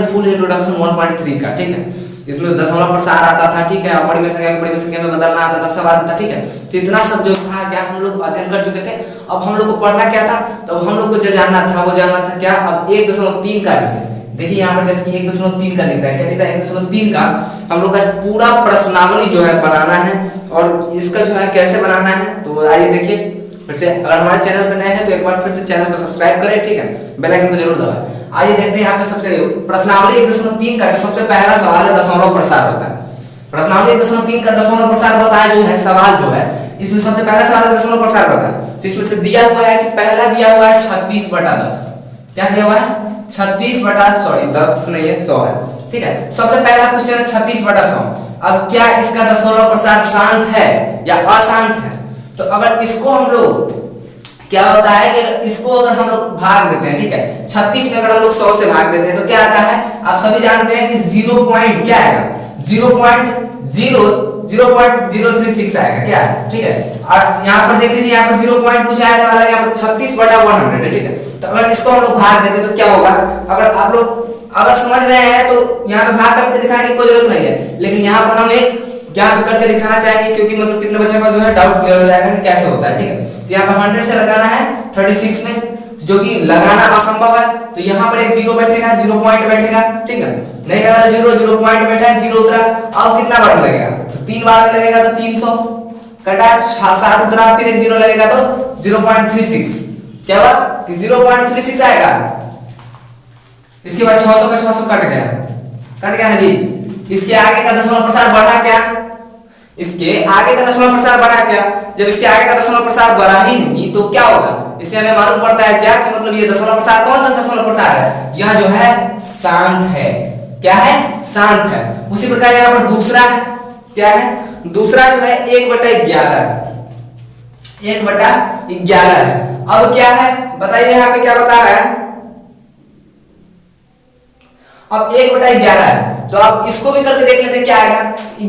Full introduction 1.3 का, ठीक है। इसमें दशमलव प्रसार आता था, ठीक है, अपरिमेय संख्या में बदलना आता था, सब आता था, ठीक है। तो इतना सब जो था क्या हम लोग अध्ययन कर चुके थे। अब हम लोग को पढ़ना क्या था, तो अब हम लोग को जो जानना था वो जानना था क्या, अब 1.3 का जो है, देखिए यहाँ पर जैसे 1.3 का लिख रहा है, क्या लिख रहा है 1.3 का हम लोग का पूरा प्रश्नावली जो है बनाना है, और इसका जो है कैसे बनाना है तो आइए देखिए फिर से। अगर हमारे चैनल पर नए हैं तो एक बार फिर से चैनल को सब्सक्राइब करें, ठीक है, बेल आइकन को जरूर दबाएं। आइए देखते हैं यहाँ पे सबसे प्रश्नावली 1.3 का जो सबसे पहला सवाल है दशमलव प्रसार होता है। प्रश्नावली 1.3 का दशमलव प्रसार बताया जो है सवाल जो है, इसमें सबसे पहला सवाल दशमलव प्रसार होता है। तो इसमें से दिया हुआ है कि पहला दिया हुआ है 36/10, क्या दिया हुआ है 10 नहीं है 100 है, ठीक है। सबसे पहला क्वेश्चन है 36/100। अब क्या इसका दशमलव प्रसार शांत है या अशांत है, तो अगर इसको हम लोग क्या होता है कि इसको अगर हम लोग भाग देते हैं, ठीक है, 36 में अगर हम लोग 100 से भाग देते हैं तो क्या आता है, आप सभी जानते हैं कि 0 पॉइंट क्या आएगा, 0.036 आएगा, क्या है, ठीक है। और यहाँ पर देख लीजिए, यहाँ पर 0 पॉइंट कुछ आने वाला है, यहाँ पर 36/100 है, ठीक है। तो अगर इसको हम लोग भाग देते तो क्या होगा, अगर आप लोग अगर समझ रहे हैं तो यहाँ पे भाग करके दिखाने की कोई जरूरत नहीं है, लेकिन यहाँ पर हम एक यहाँ पे करके दिखाना चाहेंगे, क्योंकि मतलब कितने बच्चों का जो है डाउट क्लियर हो जाएगा कि कैसे होता है, ठीक है। तो यहाँ पर 100 से लगाना है 36 में, जो कि लगाना असंभव है, तो यहाँ पर एक 0 बैठेगा, 0 पॉइंट बैठेगा, ठीक है, नहीं लगाना 0 पॉइंट बैठा है, 0 उतरा। अब कितना बार लगेगा, तो 3 बार में लगेगा तो 300 कटा 60 उतरा, फिर एक 0 लगेगा तो 0.36, क्या हुआ कि 0.36 आएगा। इसके बाद 600 का 600 कट गया ना जी। इसके आगे का दशमलव प्रसार बढ़ा क्या, इसके आगे का दशमलव प्रसार बढ़ा क्या, जब इसके आगे का दशमलव प्रसार बढ़ा ही नहीं तो क्या होगा, इससे हमें मालूम पड़ता है क्या कि मतलब ये दशमलव प्रसार कौन सा दशमलव प्रसार है, यह जो है शांत है, क्या है, शांत है। उसी प्रकार यहाँ पर दूसरा है, क्या है, दूसरा जो है 1/11 है। अब क्या है बताइए, यहाँ पे क्या बता रहा है, अब 1/11 है, तो आप इसको भी करके देख लेते क्या आएगा।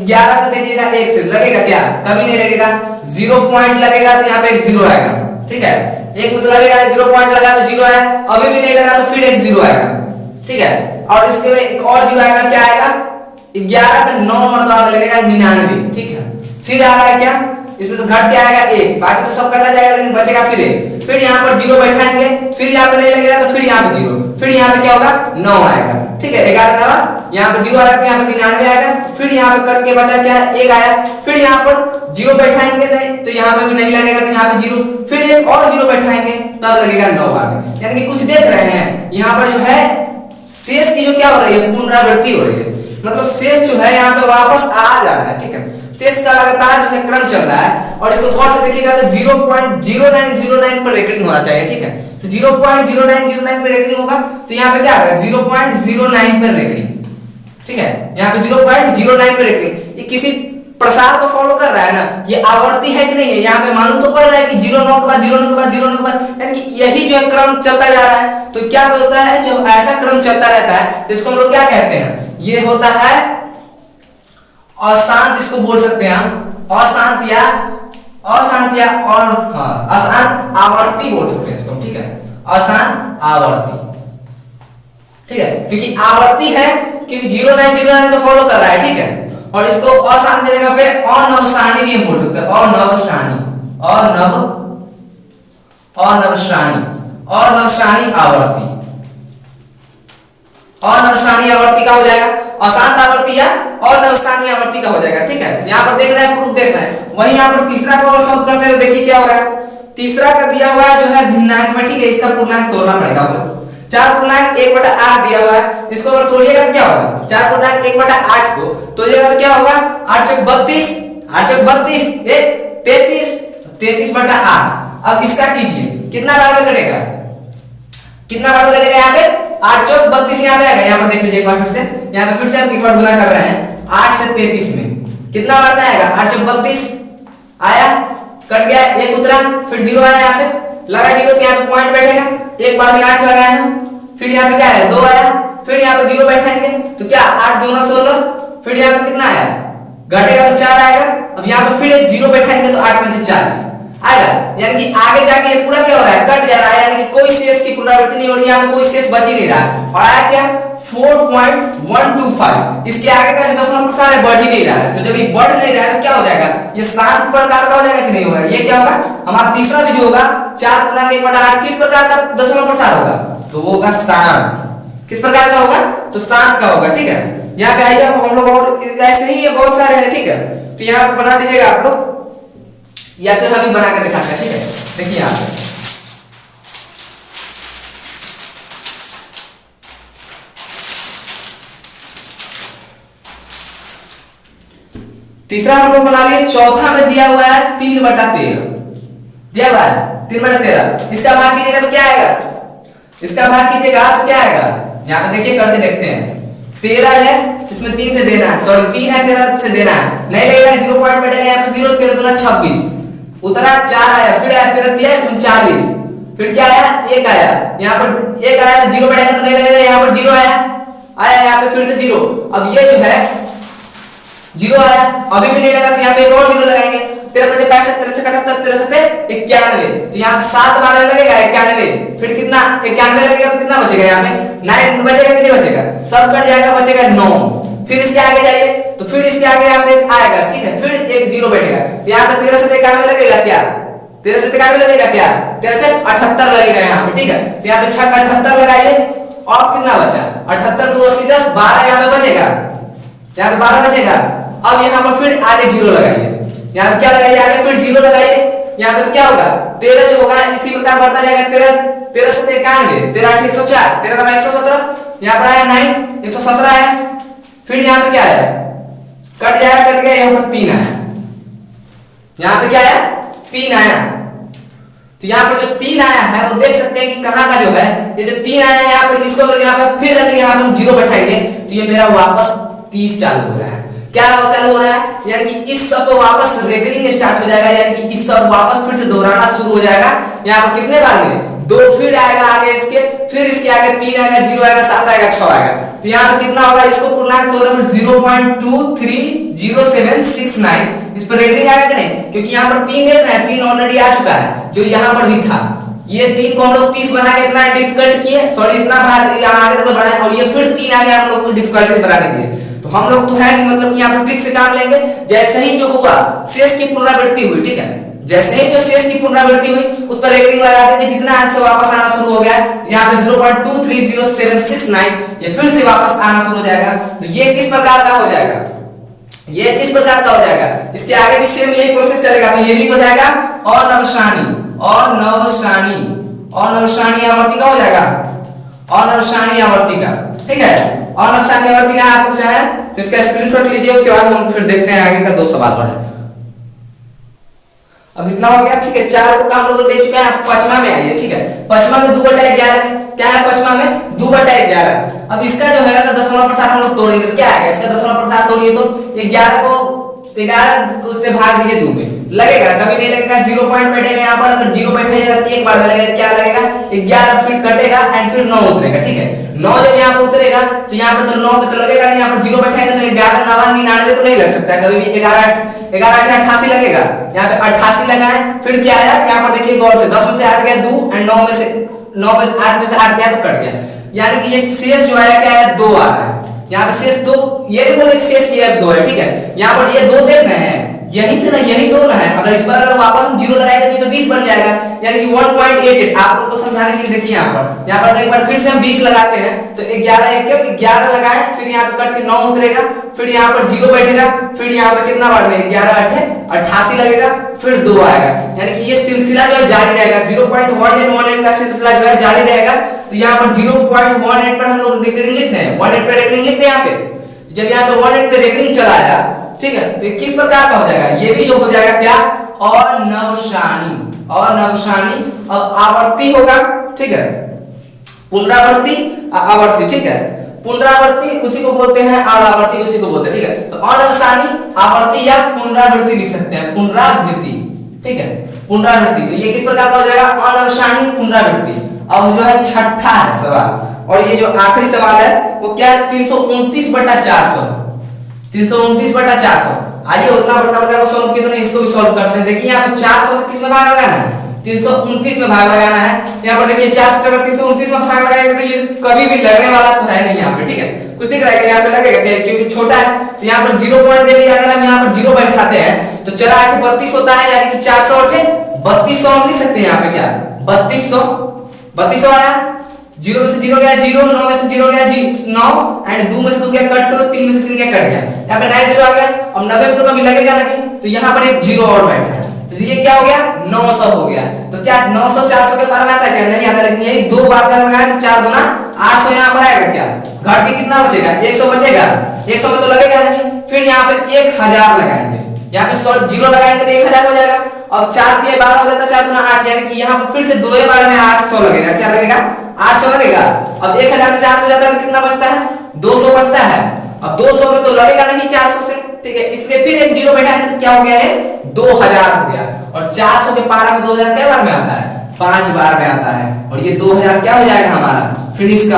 11 को कीजिएगा 1 से लगेगा क्या, कभी नहीं लगेगा, 0 पॉइंट लगेगा तो यहाँ पे एक 0 आएगा, ठीक है। 1 में तो लगेगा 0 पॉइंट लगा तो 0 है, अभी भी नहीं लगा तो फिर एक 0 आएगा, ठीक है। और इसके में एक और 0 आएगा, क्या आएगा 11 का 9 मरतबा लगेगा 99, ठीक है। फिर आ रहा है क्या, इसमें से घट के आएगा 1, बाकी तो सब कटा जाएगा लेकिन बचेगा फिर 1, फिर यहाँ पर 0 बैठाएंगे, फिर यहाँ पे नहीं लगेगा तो फिर यहाँ पे 0, फिर यहाँ पे क्या होगा 9 आएगा, ठीक है। 11 9 यहाँ पे 0 आएगा तो यहाँ पे 99 आएगा, फिर यहाँ पे कट के बचा क्या 1 आया, फिर यहाँ पर 0 बैठाएंगे नहीं तो यहाँ पे भी नहीं लगेगा तो यहाँ पे 0, फिर एक और 0 बैठाएंगे तब लगेगा 9 आगे। यानी कि कुछ देख रहे हैं यहाँ पर जो है शेष की जो क्या हो रही है, पुनरावृत्ति हो रही है, मतलब शेष जो है यहाँ पे वापस आ जा रहा है, ठीक है। शेष का लगातार जो है क्रम चल रहा है, और इसको गौर से देखिएगा तो 0.0909 पर रेकॉर्डिंग होना चाहिए, ठीक है। तो 0.0909 पर रेकॉर्डिंग होगा तो यहाँ पे क्या आ रहा है 0.09 पर रेकॉर्डिंग, ठीक है। यहाँ पे 0.09 पर रेकॉर्डिंग, ये किसी प्रसार को फॉलो कर रहा है ना, ये आवर्ती है कि नहीं है, यहाँ पे मालूम तो पड़ रहा है कि 0.9 के बाद 0.9 के बाद 0.9 के बाद, यानी कि यही जो है क्रम चलता जा रहा है। तो क्या होता है, जब ऐसा क्रम चलता रहता है तो इसको हम लोग क्या कहते हैं, ये होता है अशांत, इसको बोल सकते हैं हम अशांत या और हाँ अशांत आवर्ती बोल सकते हैं इसको, ठीक है, अशांत आवर्ती, ठीक है, क्योंकि आवर्ती है क्योंकि 0.909 को फॉलो कर रहा है, ठीक है। और इसको अशांत की जगह पे अनवसानी भी हम बोल सकते हैं, अनवसानी आवर्ती, अनवसानी आवर्ती का हो जाएगा, अशांत आवर्ती या अनवसानी आवर्ती का हो जाएगा, ठीक है। यहाँ पर देख रहे हैं, प्रूफ देख रहे हैं। वहीं यहाँ पर तीसरा को और सॉल्व करते हैं तो देखिए क्या हो रहा है, तीसरा का दिया हुआ है जो है भिन्नांक में, ठीक है, इसका पूर्णांक तोड़ना पड़ेगा। 4.1/8 दिया हुआ है, इसको अगर तोड़िएगा तो क्या होगा, 4.1/8 को तोड़िएगा तो क्या होगा 8 चौक 32, 8 चौक 32, 1 33, 33/8। अब इसका कीजिए कितना बार में कटेगा, कितना बार में कटेगा, यहाँ पे 8 चौक 32 यहाँ पे आएगा, यहाँ पर देख लीजिए एक बार फिर से, यहाँ पे फिर से हम एक बार गुना कर रहे हैं 8 से 33 में कितना बार में आएगा, 8 चौक 32 आया, कट गया, 1 उतरा, फिर 0 आया, यहाँ पे लगा 0 तो यहाँ पे पॉइंट बैठेगा, एक बार में 8 लगाया हम, फिर यहाँ पे क्या है 2 आया, फिर यहाँ पे 0 बैठाएंगे तो क्या 8 दूना 16, फिर यहाँ पे कितना आया घटेगा तो 4 आएगा। अब यहाँ पे फिर एक 0 बैठाएंगे तो 8 में 40, आएगा, यानी कि आगे जाके ये पूरा क्या हो रहा है, कट जा रहा है, यानी कि कोई शेष की पुनरावृत्ति नहीं हो रही, यहाँ पे कोई शेष बच ही नहीं रहा है। और आया क्या 4.125, इसके आगे का जो दशमलव प्रसार है बढ़ ही नहीं रहा है। तो जब ये बढ़ नहीं रहा है तो क्या हो जाएगा, ये शांत प्रकार का हो जाएगा कि नहीं होगा, ये क्या होगा हमारा तीसरा भी जो होगा 4/1/8 किस प्रकार का दशमलव प्रसार होगा, तो वो होगा शांत। किस प्रकार का होगा, तो शांत का होगा। ठीक है, यहाँ पे आइए हम लोग और ऐसे ही ये बहुत सारे हैं। ठीक है, तो यहाँ पे बना दीजिएगा आप लोग, या फिर हम ही बना के दिखाते हैं। ठीक है, देखिए यहाँ पे तीसरा हम लोग बना लिए, चौथा में दिया हुआ है 3/13, दिया हुआ है 3/13, इसका भाग कीजिएगा तो क्या आएगा, इसका भाग कीजिएगा तो क्या आएगा, यहाँ पे देखिए करके देखते हैं। 13 है, इसमें 3 से देना है, सॉरी 3 है 13 से देना है, नहीं लगेगा 0 पॉइंट बैठेगा यहाँ पे 0, 13 दूना 26, उतरा 4 आया, फिर आया 13 39, फिर क्या आया 1 आया, यहाँ पर 1 आया तो 0 बैठेगा तो नहीं लगेगा, यहाँ पर 0 आया यहाँ पे फिर से 0, अब ये जो है 0 आया, अभी भी नहीं लगा तो यहाँ पे एक और 0 लगाएंगे, 13 × 5 = 13 × 78 13 × 91, तो यहाँ पे 7 बार लगेगा 91, फिर कितना 91 लगेगा तो कितना बचेगा, यहाँ पे 9 बचेगा कि नहीं बचेगा, सब कट जाएगा, बचेगा 9। फिर इसके आगे जाइए तो फिर इसके आगे यहाँ पे आएगा, ठीक है, फिर एक 0 बैठेगा, तो यहाँ पे 13 से 91 लगेगा क्या, 13 से 91 लगेगा क्या, 13 से 78 लगेगा यहाँ पे। ठीक है, तो यहाँ पे 6 × 78 लगाइए, और कितना बचा 78 2 80 10 12 यहाँ पे बचेगा, यहाँ पे 12 बचेगा। अब यहाँ पर फिर आगे 0 लगाइए, यहाँ पे क्या लगाइए आगे फिर 0 लगाइए, यहाँ पे तो क्या होगा 13 जो होगा इसी प्रकार बढ़ता जाएगा, 13 से 91, 13 8 104, 13 9 117, यहाँ पर आया 9 117 आया, फिर यहाँ पे क्या आया कट जाएगा, कट गया, यहाँ पर 3 आया, यहाँ पे क्या आया 3 आया, तो यहाँ पर जो 3 आया है वो देख सकते हैं कि कहाँ का जो है ये जो 3 आया है, यहाँ पर इसको अगर यहाँ पे फिर अगर यहाँ पे हम 0 बैठाएंगे तो ये मेरा वापस 30 चालू हो रहा है। क्या चालू हो रहा है, यानी कि इस सब पे वापस रेकरिंग स्टार्ट हो जाएगा, यानी कि इस सब वापस फिर से दोहराना शुरू हो जाएगा। यहाँ पर कितने बार में 2 फिर आएगा आगे इसके, फिर इसके आगे 3 आएगा, 0 आएगा, 7 आएगा, 6 आएगा, तो यहाँ पे कितना होगा, इसको पूर्णांक तोड़ने पर 0.230769, इस पर रेकरिंग आएगा कि नहीं, क्योंकि यहाँ पर 3 देख रहे हैं, 3 ऑलरेडी आ चुका है जो यहाँ पर भी था, ये 3 को हम लोग 30 बना के इतना डिफिकल्ट किए, सॉरी इतना बाहर यहाँ आगे तक बढ़ाए, और ये फिर 3 आ गया हम लोग को डिफिकल्टी बना के दिए। तो हम लोग तो है कि मतलब कि यहाँ पर ट्रिक से काम लेंगे, जैसे ही जो हुआ शेष की पुनरावृत्ति हुई, ठीक है, जैसे ही जो शेष की पुनरावृत्ति हुई उस पर रेकरिंग लगा देंगे, जितना आंसर वापस आना शुरू हो गया यहाँ पे 0.230769 ये फिर से वापस आना शुरू हो जाएगा। तो ये किस प्रकार का हो जाएगा, ये किस प्रकार का हो जाएगा, इसके आगे भी सेम यही प्रोसेस चलेगा, तो ये भी हो जाएगा अनवसानी आवर्ती का हो जाएगा, अनवसानी आवर्ती का, ठीक है, अनवसानी आवर्ती का आपको चाहे तो इसका स्क्रीनशॉट लीजिए, उसके बाद हम फिर देखते हैं आगे का 2 सवाल बढ़े। अब इतना हो गया, ठीक है, 4 को काम लोग देख चुके हैं, पचमा में आइए, ठीक है, पचमा में 2/11 क्या है, पचमा में 2/11। अब इसका जो है अगर दशमलव प्रसार हम लोग तोड़ेंगे तो क्या आएगा, इसका दशमलव प्रसार तोड़िए तो 11 को से भाग दीजिए 2 में, लगेगा कभी नहीं लगेगा, 0 पॉइंट बैठेगा यहाँ पर, अगर 0 बैठेगा तो एक बार लगेगा, क्या लगेगा 11, फिर कटेगा एंड फिर 9 उतरेगा, ठीक है, 9 जब यहाँ पे उतरेगा तो यहाँ पे तो 9 पे तो लगेगा नहीं, यहाँ पर 0 बैठेगा तो 11 9 99 तो नहीं लग सकता है कभी भी, 11 8 88 लगेगा, यहाँ पे 88 लगाए, फिर क्या आया यहाँ पर देखिए गौर से 10 में से 8 गया 2 एंड 9 में से 8 में से 8 गया तो कट गया, यानी कि ये शेष जो आया क्या आया 2 आ रहा है, यहाँ पे शेष 2, ये नहीं बोले शेष ये 2 है, ठीक है, यहाँ पर ये 2 देख रहे हैं, यही से ना यही 2 ना है, अगर इस पर अगर वापस हम 0 लगाएंगे तो ये तो 20 बन जाएगा, यानी कि 1.88। आप लोग को समझाने के लिए देखिए यहाँ पर एक बार फिर से हम 20 लगाते हैं तो 11 लगाए, फिर यहाँ पे कट के 9 उतरेगा, फिर यहाँ पर 0 बैठेगा, फिर यहाँ पे कितना बार में 11 8 88 लगेगा, फिर 2 आएगा, यानी कि ये सिलसिला जो है जारी रहेगा, 0.1818 का सिलसिला जो है जारी रहेगा। तो यहाँ पर 0.18 पर हम लोग रेकरिंग लिखते हैं, 18 पे रेकरिंग लिखते हैं यहाँ पे, जब यहाँ पे 18 पे रेकरिंग चलाया, ठीक है, तो ये किस प्रकार का हो जाएगा, ये भी जो हो जाएगा क्या अनवसानी, अब आवर्ती होगा, ठीक है, पुनरावृत्ति आवर्ती, ठीक है, पुनरावृत्ति उसी को बोलते हैं और आवर्ती उसी को बोलते हैं, ठीक है, तो अनवसानी आवर्ती या पुनरावृत्ति लिख सकते हैं, पुनरावृत्ति, ठीक है, पुनरावृत्ति, तो ये किस प्रकार का हो जाएगा अनवसानी पुनरावृत्ति। अब जो है छठा है सवाल, और ये जो आखिरी सवाल है वो क्या है 329/400, 329/400। आइए उतना बड़का बड़का को सॉल्व किया तो नहीं, इसको भी सॉल्व करते हैं। देखिए यहाँ पे 400 से किस में भाग लगाना है, 329 में भाग लगाना है। यहाँ पर देखिए 400 से अगर 329 में भाग लगाएंगे तो ये कभी भी लगने वाला तो है नहीं यहाँ पे, ठीक है। कुछ दिख रहा है यहाँ पे लगेगा क्योंकि छोटा है, तो यहाँ पर 0 पॉइंट दे दिया। अगर हम यहाँ पर 0 बैठाते हैं तो 4 8 32 होता है, यानी कि 400 8 3200 हम लिख सकते हैं यहाँ पे क्या 3200 आया। 0 में से 0 गया 0, 9 में से 0 गया 9 एंड 2 में से 2 गया कट, तो 3 में से 3 गया कट गया। यहाँ पे 9 0 आ गया। अब 90 में तो कभी लगेगा नहीं, तो यहाँ पर एक 0 और बैठा है, तो ये क्या हो गया 900 हो गया। तो क्या 900 400 के बारे में आता है क्या, नहीं आता, लेकिन यही दो बार में लगाया तो 4 दूना 800 यहाँ पर आएगा। क्या घट के कितना बचेगा 100 बचेगा, 100 में तो लगेगा नहीं। फिर यहाँ पे 1000 लगाएंगे, यहाँ पे 0 लगाएंगे तो 1000 हो जाएगा। अब 4 के 12 हो जाता है, 4 दूना 8, यानी कि यहाँ पर फिर से 2 बार में 800 लगेगा। क्या लगेगा 800 लगेगा। अब 1000 में से 800 जाता है तो कितना बचता है 200 बचता है। अब 200 में तो लगेगा नहीं 400 से, ठीक है, इसलिए फिर एक 0 बैठाएंगे तो क्या हो गया है 2000 हो गया। और 400 के पारा में 2000 क्या बार में आता है 5 बार में आता है। और ये 2000 क्या हो जाएगा हमारा फिनिश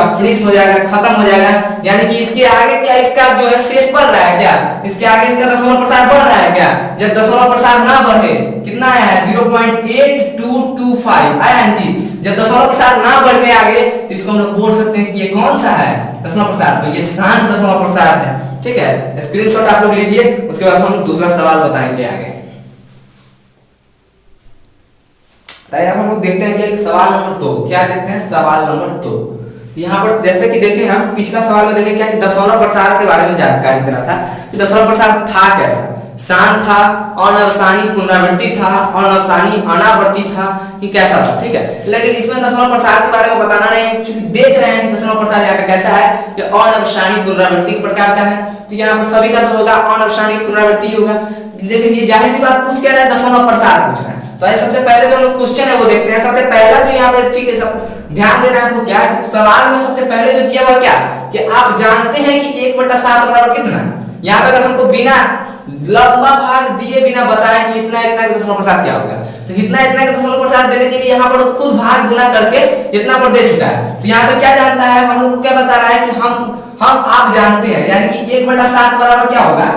हो जाएगा, खत्म हो जाएगा। यानी कि इसके आगे क्या इसका जो है शेष बढ़ रहा है, क्या इसके आगे इसका दशमलव प्रसार बढ़ रहा है। क्या जब दशमलव प्रसार ना बढ़े कितना आया है 0.8225 आया है जी। जब दशमलव प्रसार ना बढ़ने आगे तो इसको हम लोग बोल सकते हैं कि ये कौन सा है दशमलव प्रसार, तो ये शांत दशमलव प्रसार है, ठीक है। स्क्रीनशॉट आप लोग लीजिए, उसके बाद हम दूसरा सवाल बताएंगे आगे। अब हम लोग देखते हैं कि सवाल नंबर 2 क्या देखते हैं, सवाल नंबर 2। यहाँ पर जैसे कि देखें हम पिछला सवाल में देखें क्या कि दशमलव प्रसार के बारे में जानकारी देना था कि दशमलव प्रसार था कैसा, शांत था, अनवसानी पुनरावृत्ति था, अनवसानी अनावर्ती था, कि कैसा था, ठीक है। लेकिन इसमें दशमलव प्रसार के बारे में बताना नहीं है, क्योंकि देख रहे हैं दशमलव प्रसार यहाँ पे कैसा है, ये अनवसानी पुनरावृत्ति के प्रकार का है। तो यहाँ पर सभी का तो होगा अनवसानी पुनरावृत्ति होगा, लेकिन ये जाहिर सी बात पूछ क्या रहा है दशमलव प्रसार पूछ रहा है। तो सबसे पहले जो हम लोग क्वेश्चन है वो देखते हैं। सबसे पहला जो यहाँ पे, ठीक है, सब ध्यान देना है। तो क्या सवाल में सबसे पहले जो दिया हुआ क्या कि आप जानते हैं कि 1/7 बराबर कितना। यहाँ पे अगर हमको बिना लंबा भाग दिए बिना बताया कि इतना इतना का दशमलव प्रसार क्या होगा, तो इतना इतना का दशमलव प्रसार देने के लिए यहाँ पर खुद भाग गुना करके इतना पर दे चुका है। तो यहाँ पे क्या जानता है, हम लोग को क्या बता रहा है कि हम आप जानते हैं, यानी कि 1/7 बराबर क्या होगा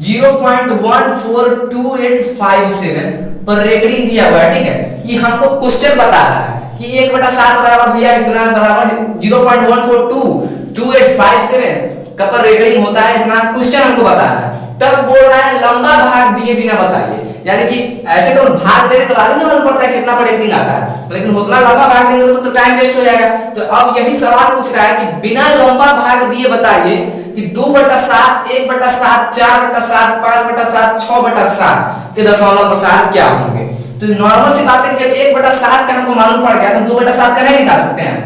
0.142857 पर रेकॉर्डिंग दिया हुआ है, ठीक है। ये हमको क्वेश्चन बता रहा है कि 1/7 बराबर भैया इतना बराबर 0.142857 का पर रेकॉर्डिंग होता है, इतना क्वेश्चन हमको बता रहा है। तब बोल रहा है लंबा भाग दिए बिना बताइए, यानी कि ऐसे तो भाग देने के बाद ही मालूम पड़ता है कितना पर रेकॉर्डिंग आता है, लेकिन उतना लंबा भाग देंगे तो टाइम वेस्ट हो जाएगा। तो अब यही सवाल पूछ रहा है कि बिना लंबा भाग दिए बताइए कि 2/7 1/7 4/7 5/7 6/7 के दशमलव प्रसार क्या होंगे। तो नॉर्मल सी बात है कि जब 1/7 का हमको मालूम पड़ गया तो 2/7 का नहीं निकाल सकते हैं।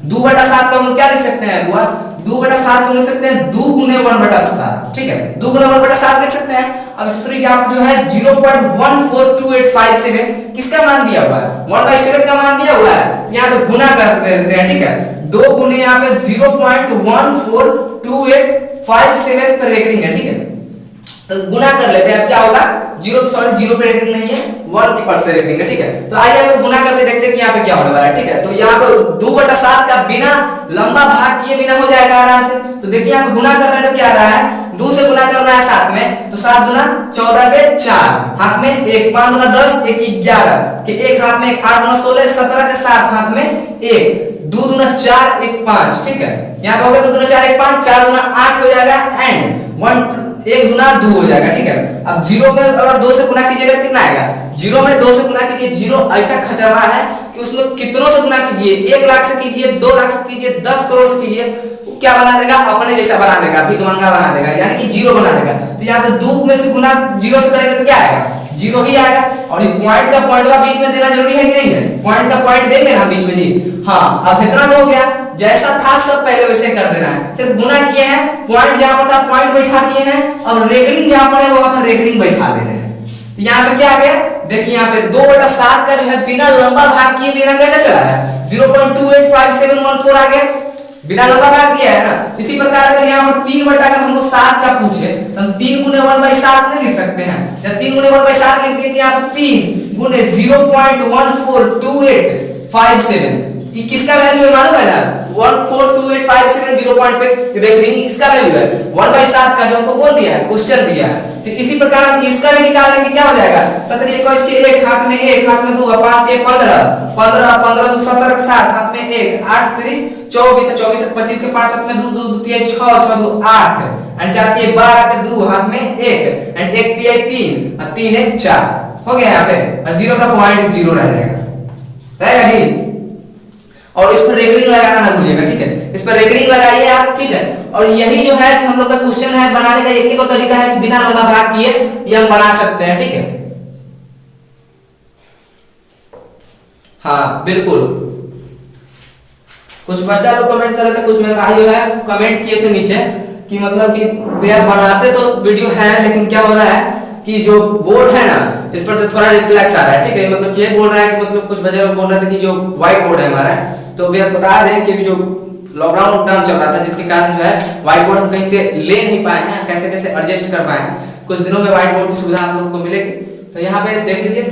2/7 का हम लोग क्या लिख सकते हैं बुआ, 2/7 को लिख सकते हैं 2 गुने 1/7, ठीक है, 2 गुने 1/7 लिख सकते हैं। अब दूसरी आप जो है 0.142857 किसका मान दिया हुआ है 1/7 का मान दिया हुआ है, यहाँ पे गुना कर देते हैं, ठीक है। 2 गुने यहाँ पे 0.142857 पर रेकॉर्डिंग है, ठीक है, तो गुना कर लेते हैं। अब क्या होगा 0 पे रेकॉर्डिंग नहीं है 1 की पर से रेकॉर्डिंग है, ठीक है। तो आइए हम गुना करके देखते हैं कि यहाँ पे क्या होने वाला है, ठीक है। तो यहाँ पर 2/7 का बिना लंबा भाग किए बिना हो जाएगा आराम से। तो देखिए यहाँ पे गुना कर रहे हैं तो क्या आ रहा है 2 से गुना करना है 7 में, तो 7 दूना 14 के 4 हाथ में 1 5 दूना 10 1 11 के 1 हाथ में 1 8 दूना 16 17 के 7 हाथ में 1 2 दूना 4 1 5, ठीक है। यहाँ पे हो गया 2 दूना 4 1 5 4 दूना 8 हो जाएगा एंड 1 दूना 2 हो जाएगा, ठीक है। अब 0 में अगर 2 से गुना कीजिएगा तो कितना आएगा 0 में 2 से गुना कीजिए। 0 ऐसा खचरवा है कि उसमें कितनों से गुना कीजिए, 1 लाख से कीजिए 2 लाख से कीजिए 10 करोड़ से कीजिए, वो क्या बना देगा अपने जैसा बना देगा, भिखमंगा बना देगा, यानी कि 0 बना देगा। तो यहाँ पे 2 में से गुना 0 से करेंगे तो क्या आएगा 0 ही आएगा। और ये पॉइंट का पॉइंटवा बीच में देना जरूरी है कि नहीं है, पॉइंट का पॉइंट देंगे ना बीच में जी। हाँ, अब इतना तो हो गया, जैसा था सब पहले वैसे कर देना है, सिर्फ गुना किए हैं, पॉइंट जहां पर था पॉइंट बैठा दिए हैं, और रेकॉर्डिंग जहां पर है वहां पर रेकॉर्डिंग बैठा दे रहे हैं। यहाँ पे क्या आ गया देखिए, यहाँ पे 2/7 का जो है बिना लंबा भाग किए बिना कैसे चला है 0.285714 आ गया, बिना लंबा भाग दिया है ना। इसी प्रकार अगर यहाँ पर 3/7 हमको 7 का पूछे तो हम 3 गुने 1/7 नहीं लिख सकते हैं, या 3 गुने 1/7 लिख दिए, यहाँ पर 3 गुने 0.142857 ये किसका वैल्यू है मालूम है ना 1428570 पॉइंट पे रेकॉर्डिंग इसका वैल्यू है 1/7 का जो हमको बोल दिया है क्वेश्चन दिया है। तो इसी प्रकार हम इसका भी निकाल लेंगे, क्या हो जाएगा 17 21 के एक हाथ में 1 हाथ में 2 5 1 15 15 15 2 17 के 7 हाथ में 1 8 3 24 24 25 के 5 हाथ में 2 2 2 3 6 6 2 8 एंड 4 3 12 के 2 हाथ में 1 एंड 1 3 3 और 3 1 4 हो गया यहाँ पे, और 0 का पॉइंट 0 रह जाएगा जी। और इस पर रेकरिंग लगाना ना भूलिएगा, ठीक है, इस पर रेकरिंग लगाइए आप, ठीक है। और यही जो है हम लोग का क्वेश्चन है बनाने का एक ही तरीका है कि बिना लंबा भाग किए ये हम बना सकते हैं, ठीक है। हाँ बिल्कुल, कुछ बच्चा लोग कमेंट कर रहे थे, कुछ मेरे भाई जो है कमेंट किए थे नीचे कि मतलब कि भैया बनाते तो वीडियो है लेकिन क्या हो रहा है कि जो बोर्ड है ना इस पर से थोड़ा रिफ्लेक्स आ रहा है, ठीक है। मतलब ये बोल रहा है कि मतलब कुछ बच्चे लोग बोल रहे थे कि जो व्हाइट बोर्ड है हमारा, तो भैया बता दें कि जो लॉकडाउन चल रहा था जिसके कारण जो है व्हाइट बोर्ड हम कहीं से ले नहीं पाए हैं, कैसे कैसे एडजस्ट कर पाए हैं। कुछ दिनों में व्हाइट बोर्ड की सुविधा आप लोग को मिलेगी। तो यहाँ पे देख लीजिए,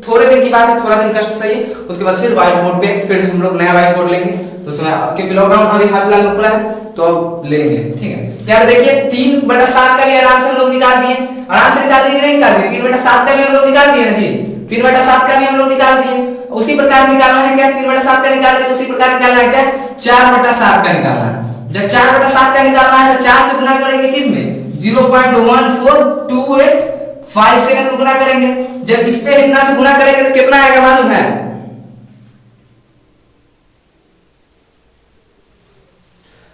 थोड़े दिन की बात है, थोड़ा दिन कष्ट सही, उसके बाद फिर व्हाइट बोर्ड पे फिर हम लोग नया व्हाइट बोर्ड लेंगे। तो उसमें क्योंकि लॉकडाउन अभी हाल फिलहाल में खुला है तो अब लेंगे, ठीक है। यहाँ पे देखिए 3/7 का भी आराम से हम लोग निकाल दिए, आराम से निकाल दिए, नहीं निकाल दिए, 3/7 का भी हम लोग निकाल दिए ना जी, 3/7 का भी हम लोग निकाल दिए। उसी प्रकार निकालना है क्या, 3/7 का निकाल दिए तो उसी प्रकार निकालना है क्या, 4/7 का निकालना है। जब 4/7 का निकालना है तो 4 से गुना करेंगे किसमें, 0.142857 में गुना करेंगे। जब इस पे इतना से गुना करेंगे तो कितना आएगा मालूम है,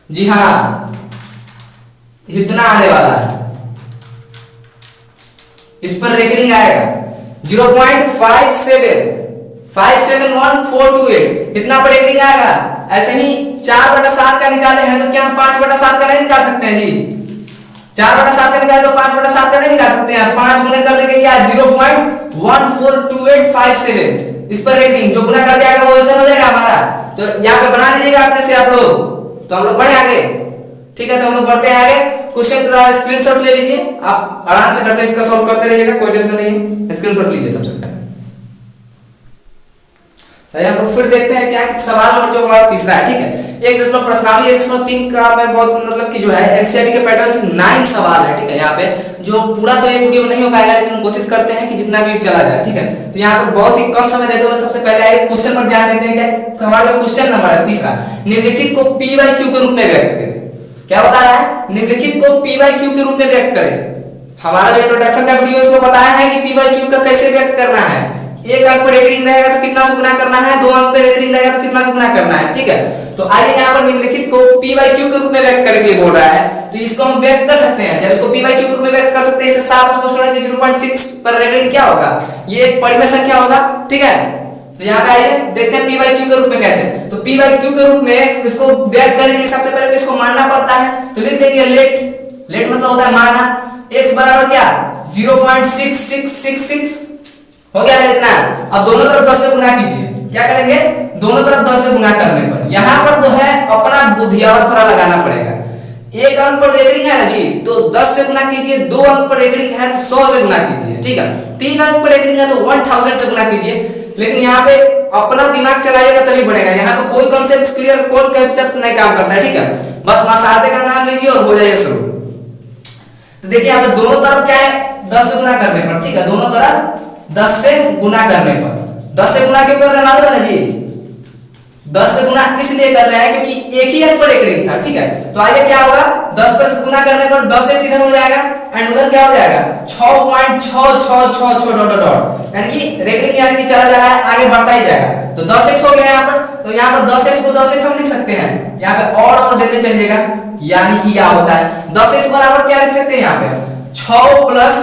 जी हाँ इतना आने वाला है, इस पर रेकरिंग आएगा 0.571428 इतना पर रेकरिंग आएगा। ऐसे ही 4/7 का निकाले हैं तो क्या हम 5/7 का नहीं निकाल सकते हैं जी, 4/7 का निकाले तो 5/7 का नहीं निकाल सकते हैं। 5 गुना कर देंगे क्या, 0.142857 इस पर रेकरिंग जो गुना कर जाएगा वो आंसर हो जाएगा हमारा। तो यहाँ पे बना दीजिएगा अपने से आप लोग, तो हम लोग बढ़े आगे, ठीक है। तो हम लोग बढ़ते हैं आगे, क्वेश्चन का स्क्रीनशॉट ले लीजिए, आप आराम से करके इसका सॉल्व करते रहिएगा, कोई टेंशन नहीं है। स्क्रीनशॉट लीजिए सबसे पहले। तो यहाँ पर फिर देखते हैं क्या सवाल नंबर जो हमारा तीसरा है, ठीक है। 1 प्रश्नावली 1.3 का मैं बहुत मतलब कि जो है एनसीईआरटी के पैटर्न से 9 सवाल है, ठीक है। यहाँ पे जो पूरा तो एक वीडियो में नहीं हो पाएगा लेकिन हम कोशिश करते हैं कि जितना भी चला जाए, ठीक है। तो यहाँ पर बहुत ही कम समय देते हुए सबसे पहले आइए क्वेश्चन पर ध्यान देते हैं। क्या हमारा क्वेश्चन नंबर है तीसरा, निम्नलिखित को P by Q के रूप में व्यक्त करें। क्या बताया है, निम्नलिखित को P by Q के रूप में व्यक्त करें। हमारा जो इंट्रोडक्शन का वीडियो उसमें बताया है कि P by Q का कैसे व्यक्त करना है। एक अंक पर रेकरिंग रहेगा तो कितना से गुना करना है, 2 अंक पर रेकरिंग रहेगा तो कितना से गुना करना है, ठीक है। तो आइए यहाँ पर निम्नलिखित को P by Q के रूप में व्यक्त करने के लिए बोल रहा है, तो इसको हम व्यक्त कर सकते हैं। जब इसको P by Q के रूप में व्यक्त कर सकते हैं, इससे साफ स्पष्ट हो रहा है कि 0.6 पर रेकरिंग क्या होगा, ये एक परिमेय संख्या होगा, ठीक है। तो यहाँ पे आइए देखते हैं P by Q के रूप में कैसे। तो P by Q के रूप में इसको व्यक्त करने के लिए सबसे पहले तो इसको मानना पड़ता है, तो लिख देंगे लेट मतलब होता है माना, x बराबर क्या 0.6666 हो गया ना इतना। अब दोनों तरफ 10 से गुना कीजिए, क्या करेंगे, दोनों तरफ 10 से गुना करने पर यहाँ पर जो है अपना बुद्धियावा थोड़ा लगाना पड़ेगा। एक अंक पर रेकरिंग है ना जी, तो 10 से गुना कीजिए, 2 अंक पर रेकरिंग है तो 100 से गुना कीजिए, ठीक है। 3 अंक पर रेकरिंग है तो 1000 से गुना कीजिए। लेकिन यहाँ पे अपना दिमाग चलाइएगा तभी बढ़ेगा, यहाँ पे कोई कॉन्सेप्ट क्लियर, कोई कॉन्सेप्ट नहीं काम करता है, ठीक है। बस मासारदे का नाम लीजिए और हो जाइए शुरू। तो देखिए यहाँ पे दोनों तरफ क्या है, 10 से गुना करने पर, ठीक है, दोनों तरफ 10 से गुना करने पर। 10 से गुना क्यों कर रहे हैं मालूम है ना जी, 10 से गुना इसलिए कर रहे हैं क्योंकि एक ही अंक पर रेकरिंग था, ठीक है। तो आगे क्या होगा, 10 पर गुना करने पर 10x इधर हो जाएगा एंड उधर क्या हो जाएगा 6.6666 यानी कि रेकरिंग यानी कि चला जा रहा है, आगे बढ़ता ही जाएगा। तो 10x हो गया यहाँ पर, तो यहाँ पर 10x को 10x हम लिख सकते हैं, यहाँ पे और देते चलिएगा, यानी कि क्या होता है 10x बराबर क्या लिख सकते हैं, यहाँ पे 6 प्लस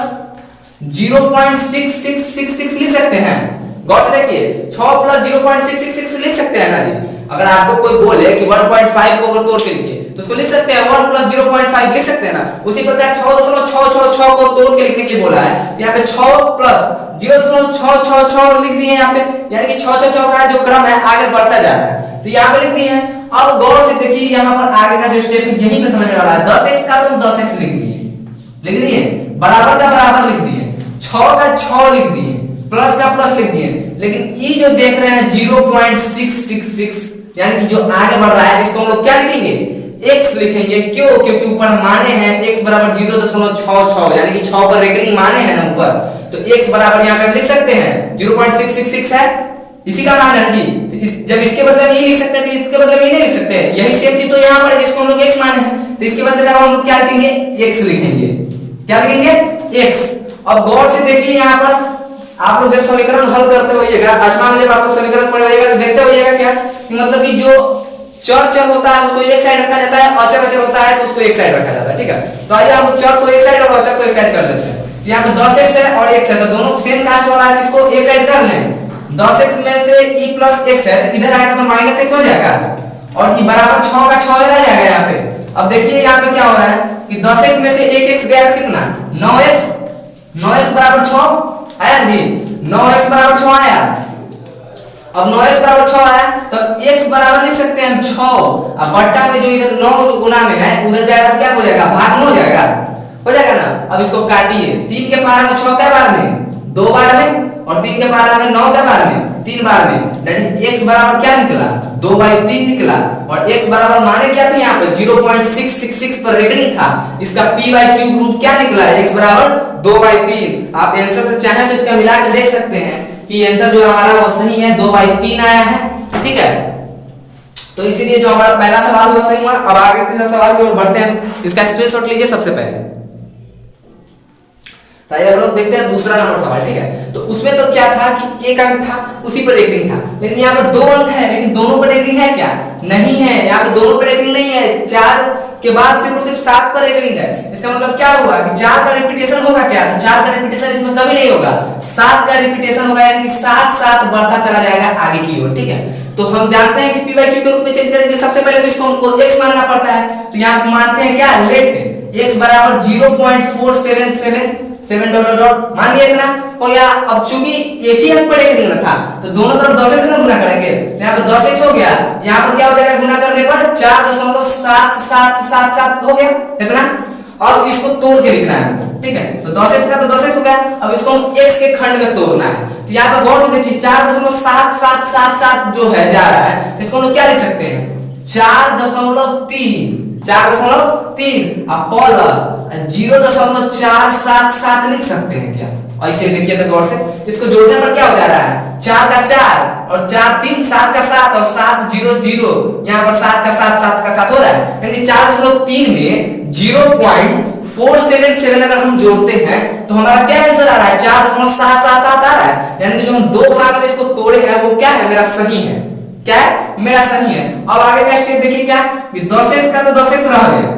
0.6666 लिख सकते हैं। गौर से देखिए 6 प्लस 0.666 लिख सकते हैं ना जी। अगर आपको कोई बोले कि 1.5 को अगर तोड़ के लिखिए तो उसको लिख सकते हैं 1 प्लस 0.5 लिख सकते हैं ना। उसी प्रकार 6.666 को तोड़ के लिखने के लिए बोला है, तो यहाँ पे 6 प्लस 0.666 लिख दिए यहाँ पे, यानी कि 666 का जो क्रम है आगे बढ़ता जा रहा है, तो यहाँ पे लिख दिए हैं। अब गौर से देखिए यहाँ पर आगे का जो स्टेप है यहीं पे समझने वाला है। 10x का तो 10x लिख दिए, बराबर का बराबर लिख दिए, 6 का 6 लिख दिए, प्लस का प्लस लिख दिए। लेकिन ये जो देख रहे हैं 0.666 यानी कि जो आगे बढ़ रहा है इसको हम लोग क्या लिखेंगे, x लिखेंगे। क्यों? क्योंकि ऊपर माने हैं x बराबर 0.66 यानी कि 6 पर रेकरिंग माने हैं ना ऊपर, तो x बराबर यहाँ पे हम लिख सकते हैं 0.666 है, इसी का मान है जी। तो जब इसके बदले में ये लिख सकते हैं तो इसके बदले में ये नहीं लिख सकते हैं, यही सेम चीज तो यहाँ पर है जिसको हम लोग x माने हैं, तो इसके बदले में हम लोग क्या लिखेंगे? x लिखेंगे। क्या लिखेंगे? x। अब गौर से देखिए यहाँ पर आप लोग जब समीकरण हल करते होइएगा 8वां में जब आप लोग समीकरण पढ़े होइएगा तो देखते होइएगा क्या कि मतलब कि जो चर होता है उसको एक साइड रखा जाता है, अचर होता है तो उसको एक साइड रखा जाता है, ठीक है। तो आइए हम लोग चर को एक साइड और अचर को एक साइड कर लेते हैं। यहाँ पे 10x है और x है, तो दोनों सेम कास्ट वाला है, इसको एक साइड कर लें। 10x में से e प्लस x है तो इधर आएगा तो माइनस x हो जाएगा और e बराबर 6 का 6 रह जाएगा यहाँ पे। अब देखिए यहाँ पे क्या हो रहा है कि 10x में से 1x गया तो कितना? 9x। 9x बराबर 6 आया जी, 9x बराबर 6 आया। अब 9x बराबर 6 आया तो x बराबर लिख सकते हैं हम 6। अब बट्टा में जो इधर 9 जो गुना में है उधर जाएगा तो क्या हो जाएगा? भाग में हो जाएगा ना। अब इसको काटिए, 3 के पावर में 6 कै बार में? 2 बार में, और 3 के पावर में 9 कै बार में? 3 बार में। दैट इज x बराबर क्या निकला? 2/3 निकला। और x बराबर माने क्या थे यहाँ पे? 0.666 पर रेकरिंग था, इसका p/q ग्रुप क्या निकला है? x बराबर 2/3। आप आंसर से चाहें तो इसका मिला के देख सकते हैं कि आंसर जो हमारा वो सही है, 2/3 आया है, ठीक है। तो इसीलिए जो हमारा पहला सवाल वो सही हुआ। अब आगे के सवाल की ओर बढ़ते हैं, इसका स्क्रीनशॉट लीजिए सबसे पहले। तो आइए हम लोग देखते हैं दूसरा नंबर सवाल, ठीक है। तो उसमें तो क्या था कि एक अंक था उसी पर रेकरिंग था, लेकिन यहाँ पर 2 अंक है लेकिन दोनों पर रेकरिंग है क्या? नहीं है, यहाँ पे दोनों पर रेकरिंग नहीं है। 4 के बाद सिर्फ और सिर्फ 7 पर रेकरिंग है। इसका मतलब क्या हुआ कि 4 का रिपीटेशन होगा क्या? तो 4 का रिपीटेशन इसमें कभी नहीं होगा, 7 का रिपीटेशन होगा, यानी कि 7 7 बढ़ता चला जाएगा आगे की ओर, ठीक है। तो हम जानते हैं कि p/q के रूप में चेंज करने के लिए सबसे पहले तो इसको हमको x मानना पड़ता है। तो यहाँ मानते हैं क्या? लेट x बराबर 0.477 मान लिया इतना हो गया। अब चूंकि एक ही अंक पर एक गुना था तो दोनों तरफ 10 से गुना करेंगे, यहाँ पे 10x हो गया, यहाँ पर क्या हो जाएगा? गुना करने पर 4.7777 हो गया इतना। अब इसको तोड़ के लिखना है, ठीक है। तो 10x का तो 10x हो गया, अब इसको हम x के खंड में तोड़ना है। तो यहाँ पर गौर से देखिए 4.7777 जो है जा रहा है, इसको हम लोग क्या लिख सकते हैं? 4.3 अब प्लस 0.477 लिख सकते हैं क्या? ऐसे देखिए तो गौर से, इसको जोड़ने पर क्या हो जा रहा है? 4 का 4 और 4 3 7 का 7 और 7 0 0, यहाँ पर 7 का 7 7 का 7 हो रहा है, यानी 4.3 में 0.477 अगर हम जोड़ते हैं तो हमारा क्या आंसर आ रहा है? 4.777 आ रहा है, यानी कि जो हम दो भाग में इसको तोड़े हैं वो क्या है? मेरा सही है। क्या है? मेरा सही है। अब आगे का स्टेप देखिए क्या कि 10x का तो 10x रह गया,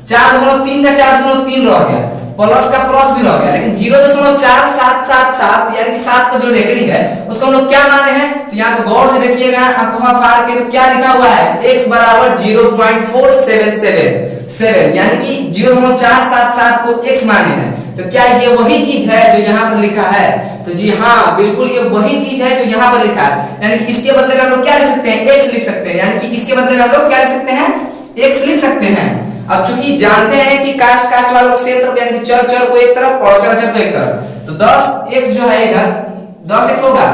4.3 का 4.3 रह गया, प्लस का प्लस भी रह गया, लेकिन 0.4777 यानी कि 7 पर जो रेकरिंग है उसको हम लोग क्या माने हैं? तो यहाँ पे गौर से देखिएगा, आंखों फाड़ के तो क्या लिखा हुआ है? x बराबर 0.477 यानी कि 0.477 को x माने हैं। तो क्या ये वही चीज है जो यहाँ पर लिखा है? तो जी हाँ, बिल्कुल ये वही चीज है जो यहाँ पर लिखा है, यानी कि इसके बदले में हम लोग क्या लिख सकते हैं? x लिख सकते हैं, यानी कि इसके बदले में हम लोग क्या लिख सकते हैं? x लिख सकते हैं। अब चूंकि जानते हैं कि कास्ट वालों को सेम तरफ, यानी कि चर को एक तरफ और अचर को एक तरफ, तो 10x जो है इधर 10x होगा,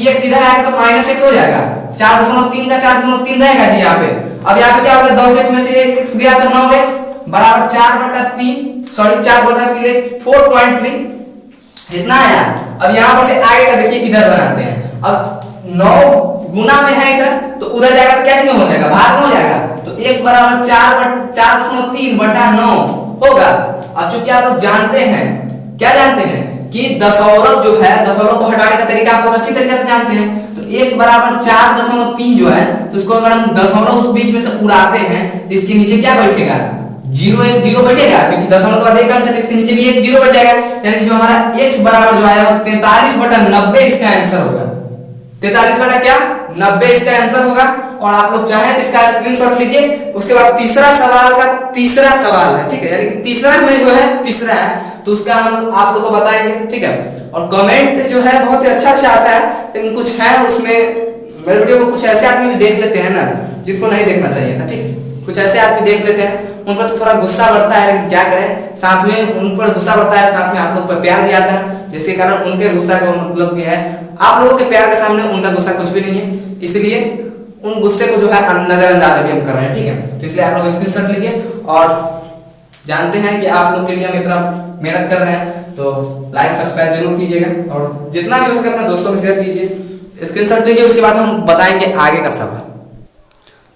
x इधर आएगा तो -x हो जाएगा, 4.3 का 4.3 रहेगा जी यहाँ पे। अब यहाँ पे क्या होगा? 10x में से 1x गया तो 9x बराबर 4/3, सॉरी 4/3 4.3 इतना आया। अब यहाँ पर से आगे का देखिए इधर बनाते हैं। अब 9 गुना में है इधर तो उधर जाएगा तो क्या में हो जाएगा? भाग में हो जाएगा। तो x बराबर 4.3/9 होगा। अब चूंकि आप लोग जानते हैं, क्या जानते हैं कि दशमलव जो है, दशमलव को हटाने का तरीका आप लोग अच्छी तरीके से जानते हैं। तो x बराबर 4.3 जो है तो इसको अगर हम दशमलव उस बीच में से उड़ाते हैं तो इसके नीचे क्या बैठेगा? 0 1 0 बैठेगा, क्योंकि दशमलव के बाद एक अंक है तो इसके नीचे भी 1 0 बैठ जाएगा, यानी कि जो हमारा x बराबर जो आया वो 43/90 इसका आंसर होगा। 43/90 इसका आंसर होगा। और आप लोग चाहें तो इसका स्क्रीनशॉट लीजिए। उसके बाद तीसरा सवाल का तीसरा सवाल है, ठीक है, यानी कि तीसरा में जो है तीसरा है तो उसका हम आप लोगों को बताएंगे, ठीक है। और कमेंट जो है बहुत ही अच्छा आता है, लेकिन कुछ है उसमें मेरे वीडियो को कुछ ऐसे आदमी भी देख लेते हैं ना जिनको नहीं देखना चाहिए था, ठीक है। कुछ ऐसे आदमी देख लेते हैं, उन पर तो थोड़ा गुस्सा बढ़ता है, लेकिन क्या करें, साथ में उन पर गुस्सा बढ़ता है, साथ में आप लोग पर प्यार भी आता है, जिसके कारण उनके गुस्सा का मतलब क्या है, आप लोगों के प्यार के सामने उनका गुस्सा कुछ भी नहीं है। इसलिए उन गुस्से को जो है नजरअंदाज अभी हम कर रहे हैं, ठीक है। तो इसलिए आप लोग स्क्रीनशॉट लीजिए और जानते हैं कि आप लोग के लिए हम इतना मेहनत कर रहे हैं, तो लाइक सब्सक्राइब जरूर कीजिएगा और जितना भी हो सके अपने दोस्तों में शेयर कीजिए, स्क्रीनशॉट लीजिए। उसके बाद हम बताएंगे आगे का सवाल।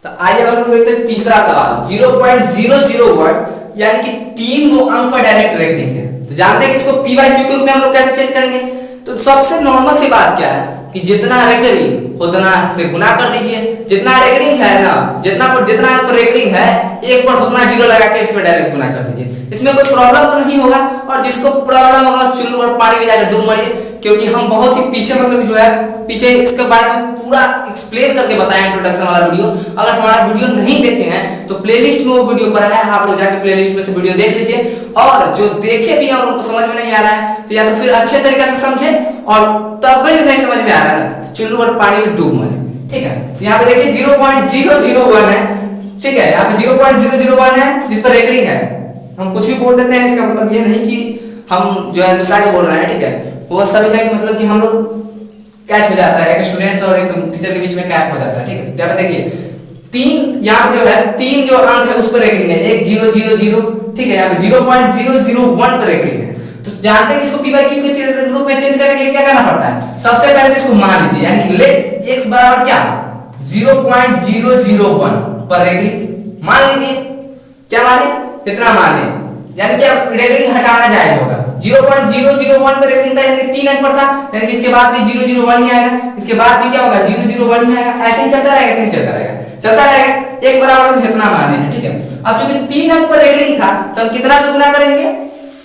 तो आइए अब हम देखते हैं तीसरा सवाल। 0.001 यानी कि 3 गो अंक पर डायरेक्ट रेकरिंग है। तो जानते हैं कि इसको पी बाई क्यू के रूप में हम लोग कैसे चेंज करेंगे। तो सबसे नॉर्मल सी बात क्या है कि जितना रेकरिंग उतना से गुना कर दीजिए। जितना रेकरिंग है ना, जितना अंक पर रेकरिंग है, एक पर उतना जीरो लगा के इसमें डायरेक्ट गुना कर दीजिए। इसमें कोई प्रॉब्लम तो नहीं होगा, और जिसको प्रॉब्लम होगा चुल्लू और पानी में जाकर डूब मरिए, क्योंकि हम बहुत ही पीछे मतलब जो है पीछे इसके बारे में पूरा एक्सप्लेन करके बताया इंट्रोडक्शन वाला वीडियो। अगर हमारा वीडियो नहीं देखे हैं तो प्लेलिस्ट में वो वीडियो पड़ा है, आप लोग जाके प्लेलिस्ट में से वीडियो देख लीजिए। और जो देखे भी हैं और उनको समझ में नहीं आ रहा है तो या तो फिर अच्छे तरीके से समझे, और तब भी नहीं समझ में आ रहा है ना तो चुल्लू और पानी में डूब मरे, ठीक है। यहाँ पे देखिए 0.001 है, ठीक है। यहाँ पे 0.001 है जिस पर रेकरिंग है। हम कुछ भी बोल देते हैं, इसका मतलब ये नहीं कि हम जो है गुस्सा के बोल रहे हैं, ठीक है। वो सब है कि मतलब कि हम लोग कैच हो जाता है, एक स्टूडेंट्स और एक टीचर के बीच में कैच हो जाता है, ठीक है। यहाँ पे देखिए 3 यहाँ पे जो है 3 जो अंक है उस पर रेकरिंग है, 1 0 0 0, ठीक है। यहाँ पे 0.001 पर रेकरिंग है। तो जानते हैं कि इसको पी बाई क्यू के रूप में चेंज करने के लिए क्या करना पड़ता है। सबसे पहले तो इसको मान लीजिए, यानी कि लेट x बराबर क्या 0.001 पर रेकरिंग मान लीजिए। क्या माने, इतना माने, यानी कि अब रेकरिंग हटाना जायज होगा। 0.001 पर रेकरिंग था, यानी 3 अंक पर था, यानी कि इसके बाद भी 001 ही आएगा। इसके बाद भी क्या होगा 001 ही आएगा। ऐसे ही चलता रहेगा कि नहीं चलता रहेगा, चलता रहेगा। x बराबर हम इतना माने हैं, ठीक है। अब चूंकि 3 अंक पर रेकरिंग था तो हम कितना से गुना करेंगे,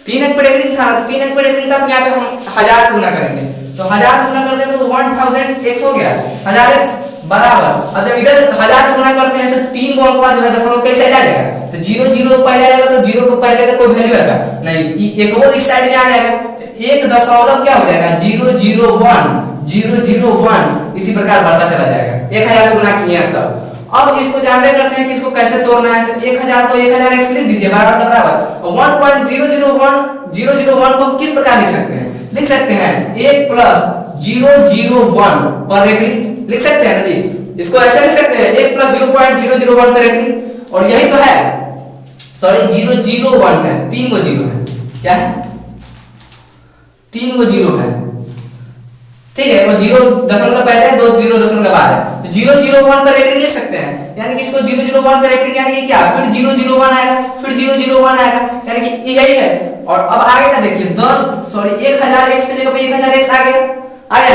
3 अंक पर रेकरिंग था तो 3 अंक पर रेकरिंग था तो यहाँ पे हम 1000 से गुना करेंगे। तो 1000 से गुना करते हैं तो 1000x हो गया, 1000x बराबर। अब जब इधर 1000 से गुना करते हैं तो 3 गो अंक जो है दशमलव कई साइड आ जाएगा। तो 0 0 पहले आएगा तो 0 को पहले का कोई वैल्यू आएगा नहीं, एक वो इस साइड में आ जाएगा। एक दशमलव क्या हो जाएगा 001 इसी प्रकार बढ़ता चला जाएगा। 1000 से गुना किए हैं तब। अब इसको जानते करते हैं कि इसको कैसे तोड़ना है। तो 1000 को 1000x लिख दीजिए बराबर का बराबर। 1.001 को हम किस प्रकार लिख सकते हैं, लिख सकते हैं 1 + 001 पर रेकरिंग लिख सकते हैं ना जी। इसको ऐसे लिख सकते हैं 1 + 0.001 पर रेकरिंग। और यही तो है, सॉरी 001 है, 3 गो 0 है। क्या है 3 गो 0 है, ठीक है। वो 0 दशमलव पहले है, 2 0 दशमलव बाद है। तो 001 पर रेकरिंग लिख सकते हैं, यानी कि इसको 001 पर रेकरिंग यानी कि क्या, फिर 001 आएगा, फिर 001 आएगा, यानी कि यही है। और अब आगे का देखिए 1000x की जगह पे 1000x आ गया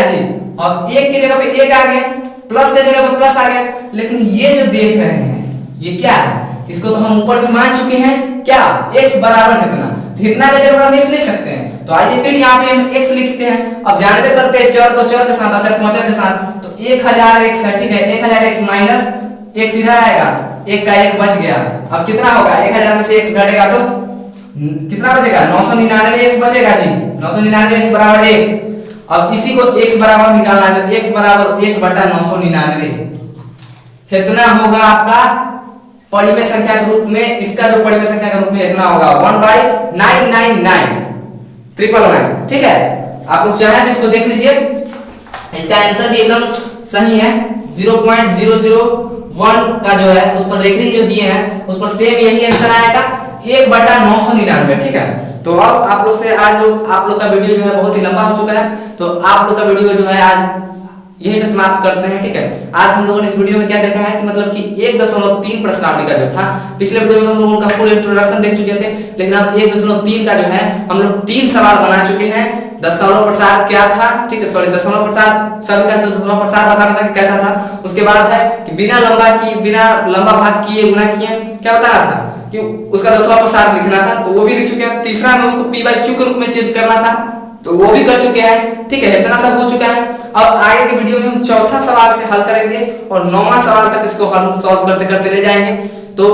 जी। अब 1 की जगह पे 1 आ गया, प्लस की जगह पे प्लस आ गया। लेकिन ये जो देख रहे हैं ये क्या है, इसको तो हम ऊपर भी मान चुके हैं क्या, x बराबर इतना। तो इतना की जगह हम x लिख सकते हैं। तो आइए फिर यहाँ पे हम x लिखते हैं। अब जानते करते हैं चर को चर के साथ, अचर को अचर के साथ। तो 1000x है, ठीक है। 1000x माइनस x इधर आएगा, 1 का 1 बच गया। अब कितना होगा, 1000 में से x घटेगा तो कितना बचेगा, 999x बचेगा जी। 999x बराबर 1। अब इसी को x बराबर निकालना है, तो x बराबर 1/999 इतना होगा आपका परिमेय संख्या के रूप में। इसका जो परिमेय संख्या के रूप में इतना होगा 1/999, ठीक है। आप लोग चाहें तो इसको देख लीजिए, इसका आंसर भी एकदम सही है। 0.001 का जो है उस पर रेकरिंग जो दिए हैं उस पर सेम यही आंसर आएगा 1/999, ठीक है। तो अब आप लोग से आज आप लोग का वीडियो जो है बहुत ही लंबा हो चुका है, तो आप लोग का वीडियो जो है आज यही पे समाप्त करते हैं, ठीक है। आज हम लोगों ने इस वीडियो में क्या देखा है कि मतलब कि 1.3 प्रश्नावली का जो था, पिछले वीडियो में हम लोग उनका फुल इंट्रोडक्शन देख चुके थे, लेकिन अब 1.3 का जो है हम लोग 3 सवाल बना चुके हैं। दशमलव प्रसार क्या था, ठीक है, सॉरी दशमलव प्रसार सभी का तो दशमलव प्रसार बताना था कि कैसा था। उसके बाद है कि बिना लंबा भाग किए गुना किए क्या बताना था कि उसका दशमलव प्रसार लिखना था, तो वो भी लिख चुके हैं। तीसरा में उसको p/q के रूप में चेंज करना था, तो वो भी कर चुके हैं, ठीक है। इतना सब हो चुका है। अब आगे के वीडियो में हम चौथा सवाल से हल करेंगे और 9वां सवाल तक इसको हल सॉल्व करते करते ले जाएंगे। तो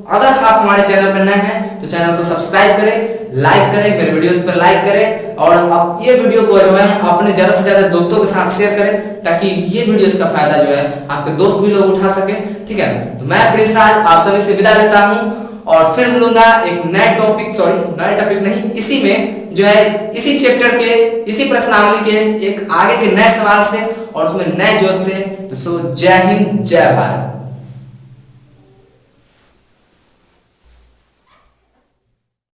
अगर आप हमारे चैनल पर नए हैं तो चैनल को सब्सक्राइब करें, लाइक करें, मेरे वीडियोस पर लाइक करें, और अब ये वीडियो को जो है अपने ज़्यादा से ज़्यादा दोस्तों के साथ शेयर करें, ताकि ये वीडियोस का फायदा जो है आपके दोस्त भी लोग उठा सके, ठीक है। तो मैं प्रिंस राज आप सभी से विदा लेता हूँ और फिर मिलूंगा एक नए टॉपिक नहीं, इसी में जो है इसी चैप्टर के इसी प्रश्नावली के एक आगे के नए सवाल से। और उसमें नए जोश से। सो जय हिंद जय भारत।